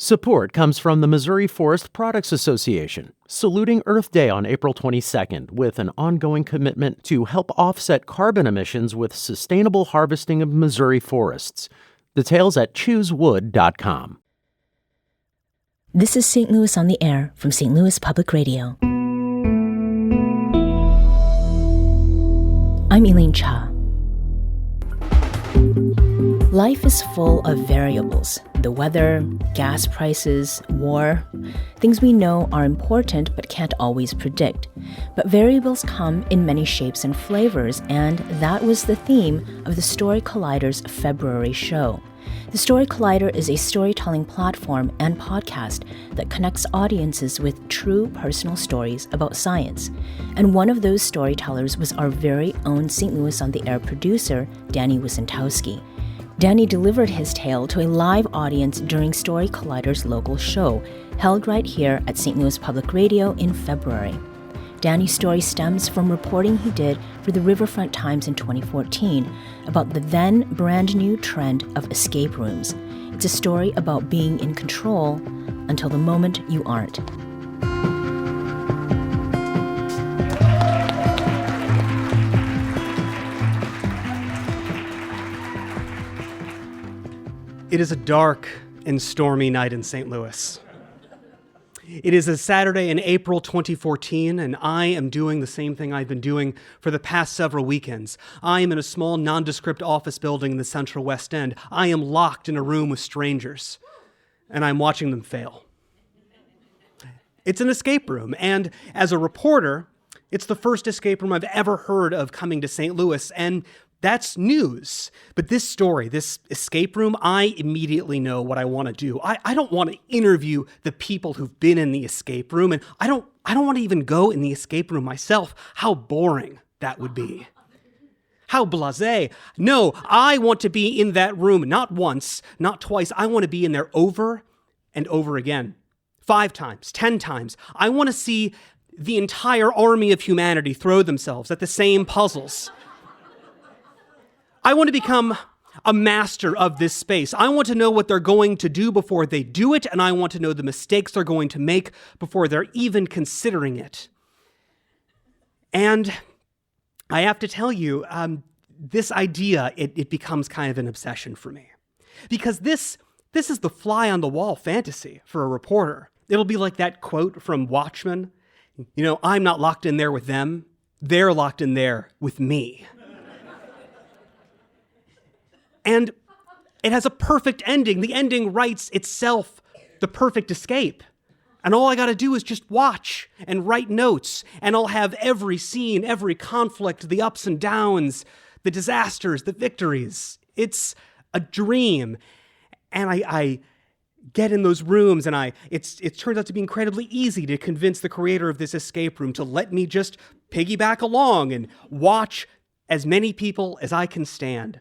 Support comes from the Missouri Forest Products Association, saluting Earth Day on April 22nd with an ongoing commitment to help offset carbon emissions with sustainable harvesting of Missouri forests. Details at choosewood.com. This is St. Louis on the Air from St. Louis Public Radio. I'm Elaine Cha. Life is full of variables. The weather, gas prices, war. Things we know are important but can't always predict. But variables come in many shapes and flavors, and that was the theme of the Story Collider's February show. The Story Collider is a storytelling platform and podcast that connects audiences with true personal stories about science. And one of those storytellers was our very own St. Louis on the Air producer, Danny Wicentowski. Danny delivered his tale to a live audience during Story Collider's local show, held right here at St. Louis Public Radio in February. Danny's story stems from reporting he did for the Riverfront Times in 2014 about the then brand new trend of escape rooms. It's a story about being in control until the moment you aren't. It is a dark and stormy night in St. Louis. It is a Saturday in April 2014, and I am doing the same thing I've been doing for the past several weekends. I am in a small, nondescript office building in the Central West End. I am locked in a room with strangers, and I'm watching them fail. It's an escape room, and as a reporter, it's the first escape room I've ever heard of coming to St. Louis, and that's news. But this story, this escape room, I immediately know what I want to do. I don't want to interview the people who've been in the escape room, and I don't want to even go in the escape room myself. How boring that would be. How blasé. No, I want to be in that room not once, not twice. I want to be in there over and over again. 5 times, 10 times. I want to see the entire army of humanity throw themselves at the same puzzles. I want to become a master of this space. I want to know what they're going to do before they do it, and I want to know the mistakes they're going to make before they're even considering it. And I have to tell you, this idea, it becomes kind of an obsession for me. Because this is the fly-on-the-wall fantasy for a reporter. It'll be like that quote from Watchmen. You know, I'm not locked in there with them. They're locked in there with me. And it has a perfect ending. The ending writes itself the perfect escape. And all I got to do is just watch and write notes, and I'll have every scene, every conflict, the ups and downs, the disasters, the victories. It's a dream. And I get in those rooms, and it turns out to be incredibly easy to convince the creator of this escape room to let me just piggyback along and watch as many people as I can stand.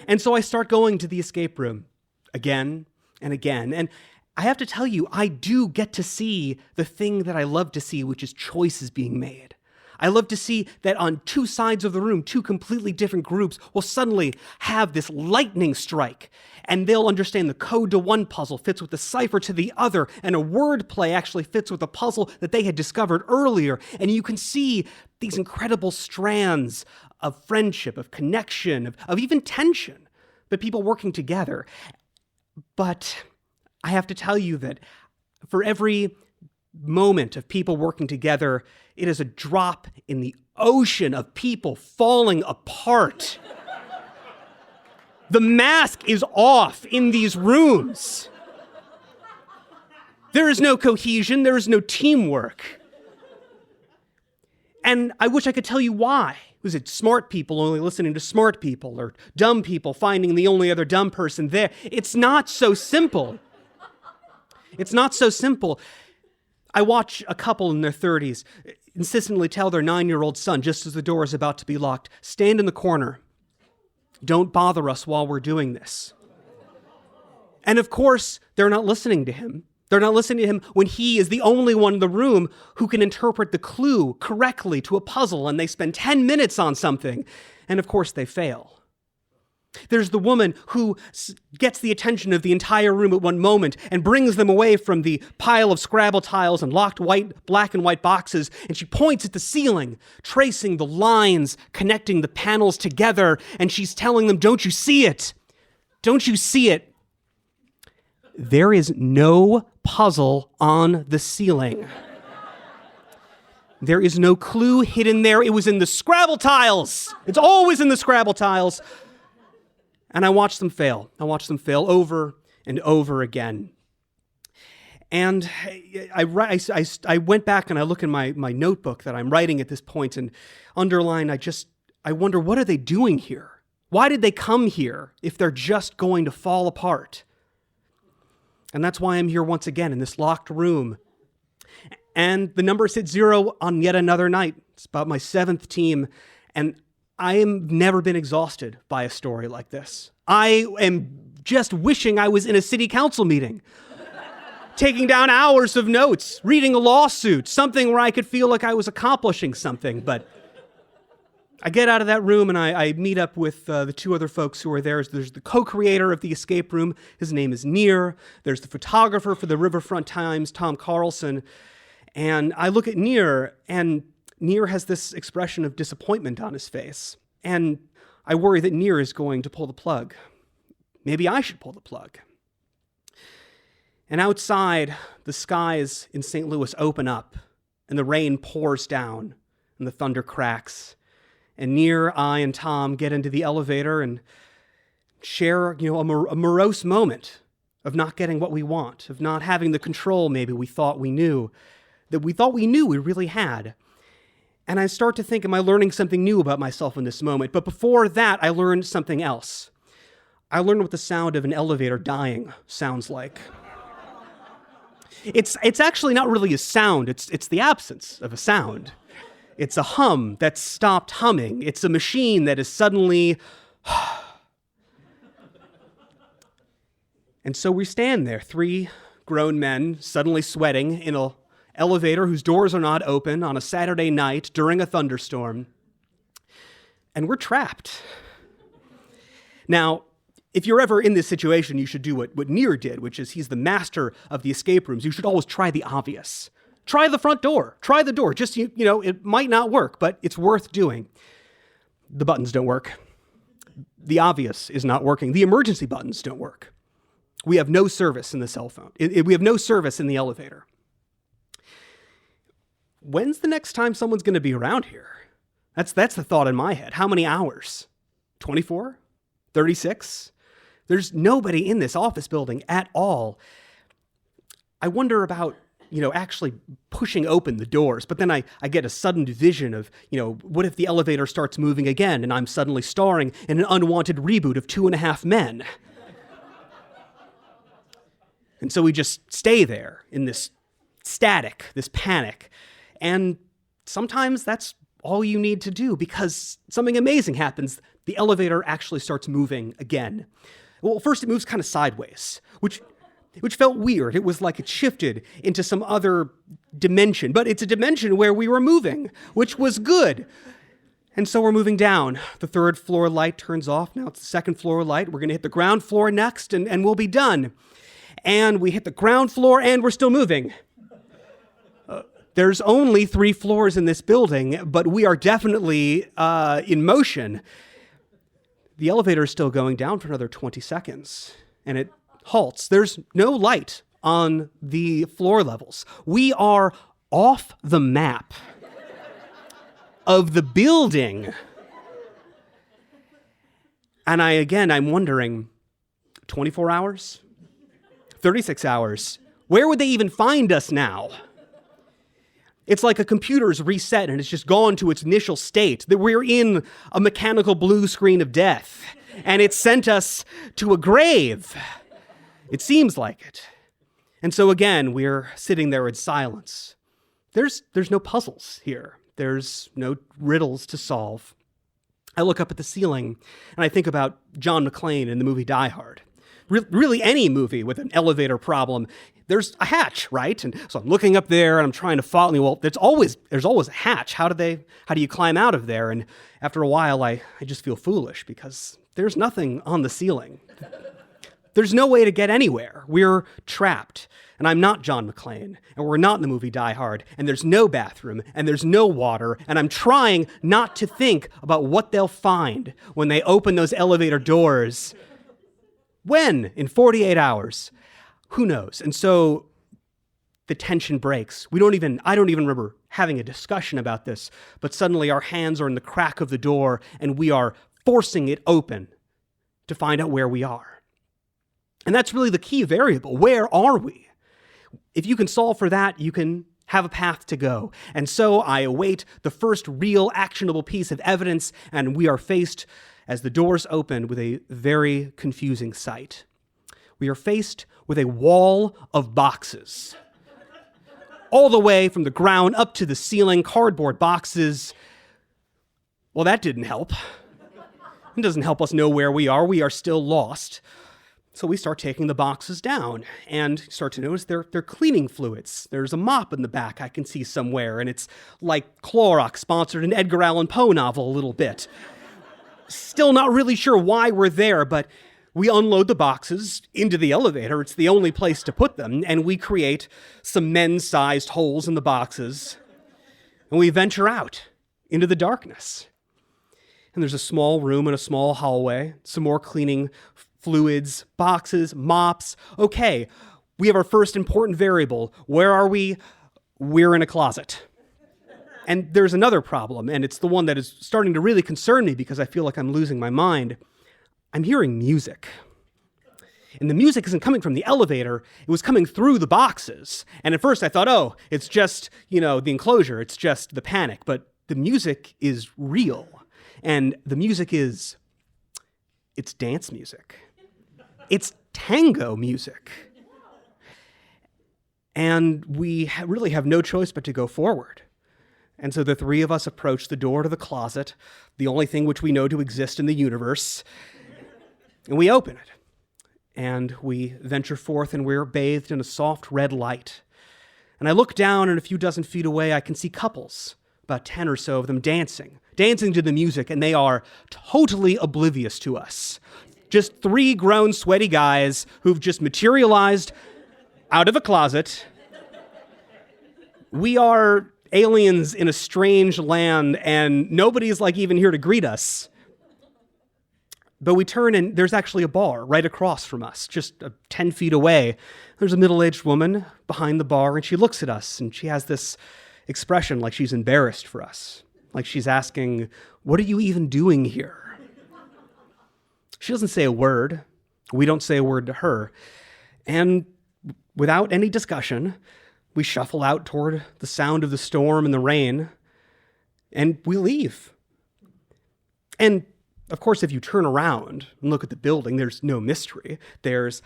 And so I start going to the escape room again and again. And I have to tell you, I do get to see the thing that I love to see, which is choices being made. I love to see that on 2 sides of the room, 2 completely different groups will suddenly have this lightning strike, and they'll understand the code to one puzzle fits with the cipher to the other, and a word play actually fits with a puzzle that they had discovered earlier. And you can see these incredible strands of friendship, of connection, of even tension, but people working together. But I have to tell you that for every moment of people working together, it is a drop in the ocean of people falling apart. The mask is off in these rooms. There is no cohesion, there is no teamwork. And I wish I could tell you why. Was it smart people only listening to smart people, or dumb people finding the only other dumb person there? It's not so simple. It's not so simple. I watch a couple in their 30s insistently tell their 9-year-old son, just as the door is about to be locked, stand in the corner. Don't bother us while we're doing this. And of course, they're not listening to him. They're not listening to him when he is the only one in the room who can interpret the clue correctly to a puzzle, and they spend 10 minutes on something, and of course they fail. There's the woman who gets the attention of the entire room at one moment and brings them away from the pile of Scrabble tiles and locked black and white boxes, and she points at the ceiling, tracing the lines, connecting the panels together, and she's telling them, "Don't you see it? Don't you see it?" There is no puzzle on the ceiling. There is no clue hidden there. It was in the Scrabble tiles. It's always in the Scrabble tiles. And I watched them fail. I watched them fail over and over again. And I went back and I look in my notebook that I'm writing at this point and underline, I wonder, what are they doing here? Why did they come here if they're just going to fall apart? And that's why I'm here once again in this locked room. And the numbers hit 0 on yet another night. It's about my 7th team. And I have never been exhausted by a story like this. I am just wishing I was in a city council meeting, taking down hours of notes, reading a lawsuit, something where I could feel like I was accomplishing something. But I get out of that room and I meet up with the 2 other folks who are there. There's the co-creator of the escape room. His name is Nir. There's the photographer for the Riverfront Times, Tom Carlson. And I look at Nir, and Nir has this expression of disappointment on his face. And I worry that Nir is going to pull the plug. Maybe I should pull the plug. And outside, the skies in St. Louis open up, and the rain pours down, and the thunder cracks. And Nir, I, and Tom get into the elevator and share, a morose moment of not getting what we want, of not having the control maybe we thought we knew, that we thought we knew we really had. And I start to think, am I learning something new about myself in this moment? But before that, I learned something else. I learned what the sound of an elevator dying sounds like. It's actually not really a sound, it's the absence of a sound. It's a hum that's stopped humming. It's a machine that is suddenly... And so we stand there, 3 grown men suddenly sweating in an elevator whose doors are not open on a Saturday night during a thunderstorm. And we're trapped. Now, if you're ever in this situation, you should do what Nir did, which is he's the master of the escape rooms. You should always try the obvious. Try the front door. Try the door. Just, it might not work, but it's worth doing. The buttons don't work. The obvious is not working. The emergency buttons don't work. We have no service in the cell phone. We have no service in the elevator. When's the next time someone's going to be around here? That's the thought in my head. How many hours? 24? 36? There's nobody in this office building at all. I wonder about, actually pushing open the doors. But then I get a sudden vision of, what if the elevator starts moving again and I'm suddenly starring in an unwanted reboot of 2.5 Men? And so we just stay there in this static, this panic. And sometimes that's all you need to do because something amazing happens. The elevator actually starts moving again. Well, first it moves kind of sideways, which felt weird. It was like it shifted into some other dimension, but it's a dimension where we were moving, which was good. And so we're moving down. The 3rd floor light turns off. Now it's the 2nd floor light. We're going to hit the ground floor next, and we'll be done. And we hit the ground floor, and we're still moving. There's only 3 floors in this building, but we are definitely in motion. The elevator is still going down for another 20 seconds, and it halts. There's no light on the floor levels. We are off the map of the building. And I'm wondering, 24 hours? 36 hours? Where would they even find us now? It's like a computer's reset and it's just gone to its initial state, that we're in a mechanical blue screen of death, and it sent us to a grave. It seems like it. And so again, we're sitting there in silence. There's no puzzles here. There's no riddles to solve. I look up at the ceiling and I think about John McClane in the movie Die Hard. Really any movie with an elevator problem, there's a hatch, right? And so I'm looking up there and I'm trying to follow. Well, there's always a hatch. How do you climb out of there? And after a while, I just feel foolish because there's nothing on the ceiling. There's no way to get anywhere. We're trapped. And I'm not John McClane, and we're not in the movie Die Hard, and there's no bathroom, and there's no water, and I'm trying not to think about what they'll find when they open those elevator doors. When? In 48 hours. Who knows? And so the tension breaks. I don't even remember having a discussion about this, but suddenly our hands are in the crack of the door, and we are forcing it open to find out where we are. And that's really the key variable. Where are we? If you can solve for that, you can have a path to go. And so I await the first real actionable piece of evidence, and we are faced, as the doors open, with a very confusing sight. We are faced with a wall of boxes. All the way from the ground up to the ceiling, cardboard boxes. Well, that didn't help. It doesn't help us know where we are. We are still lost. So we start taking the boxes down and start to notice they're cleaning fluids. There's a mop in the back I can see somewhere, and it's like Clorox sponsored an Edgar Allan Poe novel a little bit. Still not really sure why we're there, but we unload the boxes into the elevator. It's the only place to put them, and we create some men's-sized holes in the boxes, and we venture out into the darkness. And there's a small room and a small hallway, some more cleaning fluids, boxes, mops. Okay, we have our first important variable. Where are we? We're in a closet. And there's another problem, and it's the one that is starting to really concern me because I feel like I'm losing my mind. I'm hearing music. And the music isn't coming from the elevator, it was coming through the boxes. And at first I thought, oh, it's just, the enclosure, it's just the panic. But the music is real. And the music it's dance music. It's tango music. And we really have no choice but to go forward. And so the three of us approach the door to the closet, the only thing which we know to exist in the universe, and we open it. And we venture forth, and we're bathed in a soft red light. And I look down, and a few dozen feet away, I can see couples, about 10 or so of them dancing to the music, and they are totally oblivious to us. Just three grown, sweaty guys who've just materialized out of a closet. We are aliens in a strange land, and nobody's even here to greet us. But we turn, and there's actually a bar right across from us, just 10 feet away. There's a middle-aged woman behind the bar, and she looks at us, and she has this expression like she's embarrassed for us, like she's asking, "What are you even doing here?" She doesn't say a word. We don't say a word to her. And without any discussion, we shuffle out toward the sound of the storm and the rain, and we leave. And of course, if you turn around and look at the building, there's no mystery. There's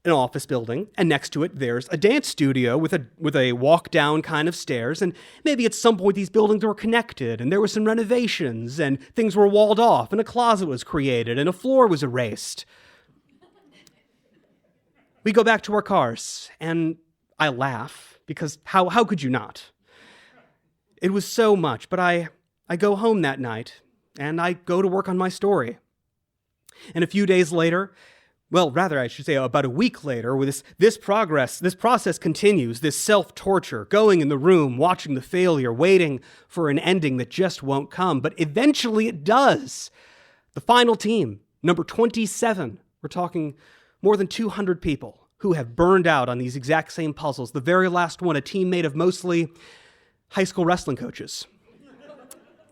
an office building, and next to it, there's a dance studio with a walk-down kind of stairs, and maybe at some point these buildings were connected, and there were some renovations, and things were walled off, and a closet was created, and a floor was erased. We go back to our cars, and I laugh, because how could you not? It was so much, but I go home that night, and I go to work on my story. And a few days later, well, rather, I should say about a week later, with this process continues, this self-torture, going in the room, watching the failure, waiting for an ending that just won't come. But eventually it does. The final team, number 27, we're talking more than 200 people who have burned out on these exact same puzzles. The very last one, a team made of mostly high school wrestling coaches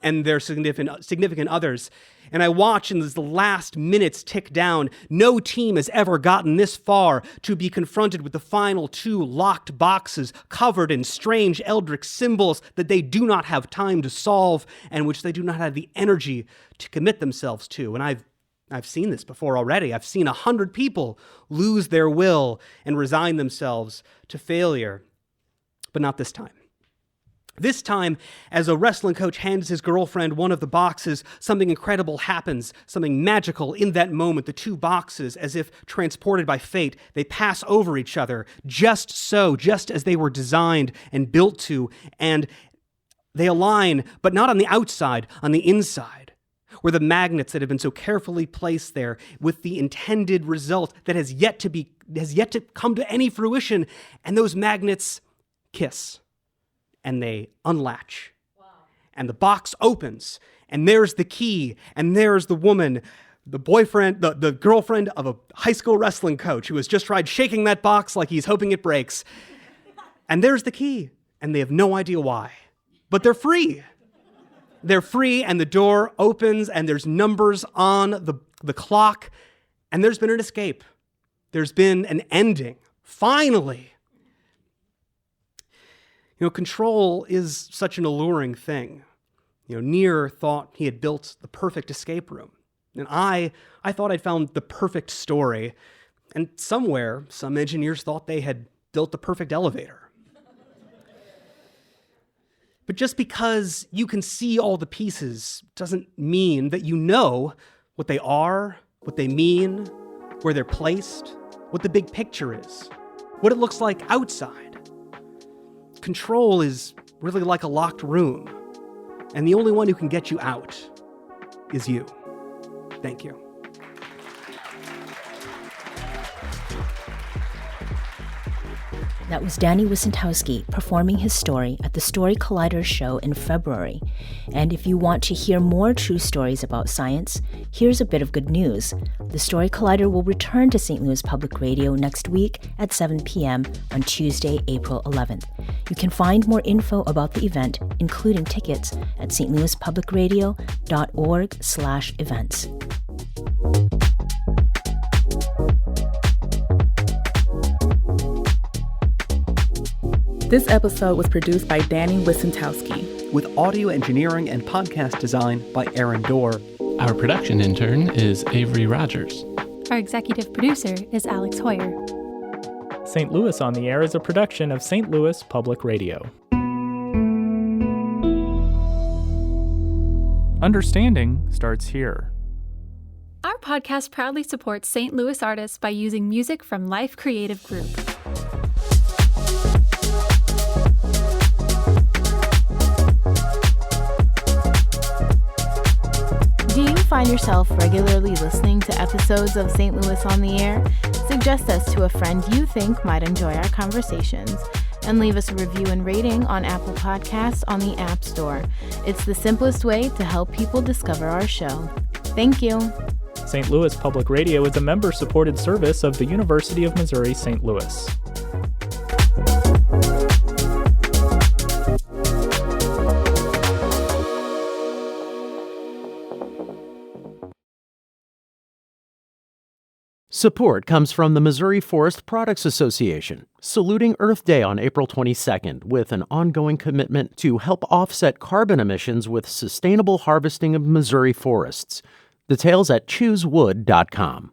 and their significant others. And I watch, and as the last minutes tick down, no team has ever gotten this far to be confronted with the final two locked boxes covered in strange eldritch symbols that they do not have time to solve and which they do not have the energy to commit themselves to. And I've seen this before already. I've seen 100 people lose their will and resign themselves to failure, but not this time. This time, as a wrestling coach hands his girlfriend one of the boxes, something incredible happens, something magical in that moment. The two boxes, as if transported by fate, they pass over each other, just as they were designed and built to, and they align, but not on the outside, on the inside. where the magnets that have been so carefully placed there with the intended result that has yet to come to any fruition, and those magnets kiss and they unlatch. Wow. And the box opens, and there's the key, and there's the woman, the boyfriend, the girlfriend of a high school wrestling coach who has just tried shaking that box like he's hoping it breaks. And there's the key, and they have no idea why. But they're free. They're free, and the door opens, and there's numbers on the clock, and there's been an escape. There's been an ending. Finally. Control is such an alluring thing. Near thought he had built the perfect escape room. And I thought I'd found the perfect story. And somewhere, some engineers thought they had built the perfect elevator. But just because you can see all the pieces doesn't mean that you know what they are, what they mean, where they're placed, what the big picture is, what it looks like outside. Control is really like a locked room, and the only one who can get you out is you. Thank you. That was Danny Wicentowski performing his story at the Story Collider show in February. And if you want to hear more true stories about science, here's a bit of good news. The Story Collider will return to St. Louis Public Radio next week at 7 p.m. on Tuesday, April 11th. You can find more info about the event, including tickets, at stlouispublicradio.org/events. This episode was produced by Danny Wicentowski, with audio engineering and podcast design by Aaron Dorr. Our production intern is Avery Rogers. Our executive producer is Alex Hoyer. St. Louis on the Air is a production of St. Louis Public Radio. Understanding starts here. Our podcast proudly supports St. Louis artists by using music from Life Creative Group. Do you find yourself regularly listening to episodes of St. Louis on the Air? Suggest us to a friend you think might enjoy our conversations, and leave us a review and rating on Apple Podcasts on the App Store. It's the simplest way to help people discover our show. Thank you. St. Louis Public Radio is a member-supported service of the University of Missouri St. Louis. Support comes from the Missouri Forest Products Association, saluting Earth Day on April 22nd with an ongoing commitment to help offset carbon emissions with sustainable harvesting of Missouri forests. Details at choosewood.com.